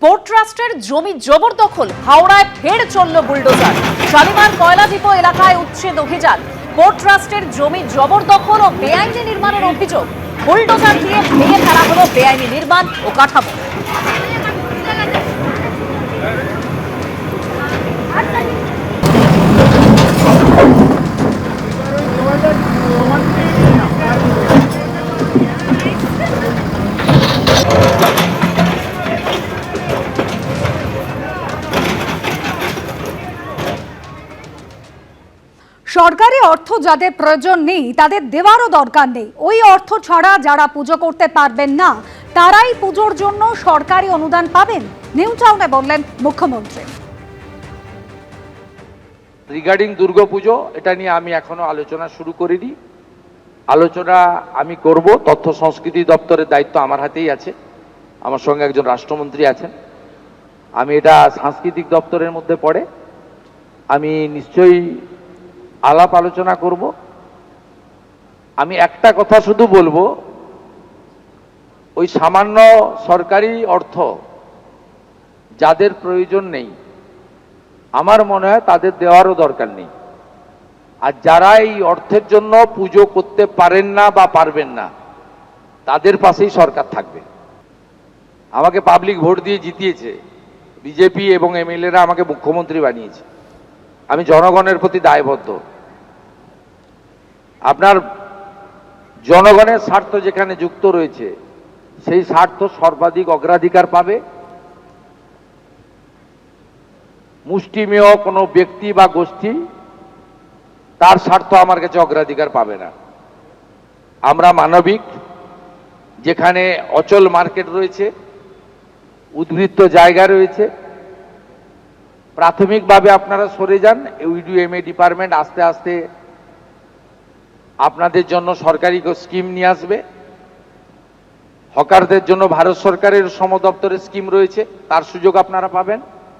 Port ট্রাস্টের জমি জবরদখল, হাওড়ায় ফের চলল বুলডোজার। শালিমার কয়লা ডিপো এলাকায় উচ্ছেদ অভিযান। পোর্ট ট্রাস্টের জমি জবরদখল ও বেআইনি নির্মাণের অভিযোগ। বুলডোজার দিয়ে ভেঙে ফেলা হলো বেআইনি নির্মাণ ও কাঠামো। সরকারি অর্থ যাদের প্রয়োজন নেই তাদের দেওয়ারও দরকার নেই। ওই অর্থ ছাড়া যারা পুজো করতে পারবেন না তারাই পুজোর জন্য সরকারি অনুদান পাবেন, নিউ টাউনে বললেন মুখ্যমন্ত্রী। রিগার্ডিং দুর্গাপুজো, এটা নিয়ে আমি এখনো আলোচনা শুরু করিনি। আলোচনা আমি করব। তথ্য সংস্কৃতি দপ্তরের দায়িত্ব আমার হাতেই আছে, আমার সঙ্গে একজন রাষ্ট্রমন্ত্রী আছেন। আমি এটা সাংস্কৃতিক দপ্তরের মধ্যে পড়ে, আমি নিশ্চয়ই আলাপ আলোচনা করব। আমি একটা কথা শুধু বলবো, ওই সামান্য সরকারি অর্থ যাদের প্রয়োজন নেই আমার মনে হয় তাদের দেওয়ারও দরকার নেই। আর যারা এই অর্থের জন্য পুজো করতে পারেন না বা পারবেন না তাদের পাশেই সরকার থাকবে। আমাকে পাবলিক ভোট দিয়ে জিতিয়েছে, বিজেপি এবং এমএলএরা আমাকে মুখ্যমন্ত্রী বানিয়েছে। আমি জনগণের প্রতি দায়বদ্ধ। আপনার জনগণের স্বার্থ যেখানে যুক্ত রয়েছে সেই স্বার্থ সর্বাধিক অগ্রাধিকার পাবে। মুষ্টিমেয় কোনো ব্যক্তি বা গোষ্ঠী তার স্বার্থ আমার কাছে অগ্রাধিকার পাবে না। আমরা মানবিক, যেখানে অচল মার্কেট রয়েছে, উদ্বৃত্ত জায়গা রয়েছে, প্রাথমিকভাবে আপনারা সরে যান। ইউডিএমএ ডিপার্টমেন্ট আস্তে আস্তে আপনাদের জন্য সরকারি স্কিম নিয়ে আসবে। হকারদের জন্য ভারত সরকারের শ্রম দপ্তরের স্কিম রয়েছে, তার সুযোগ আপনারা পাবেন।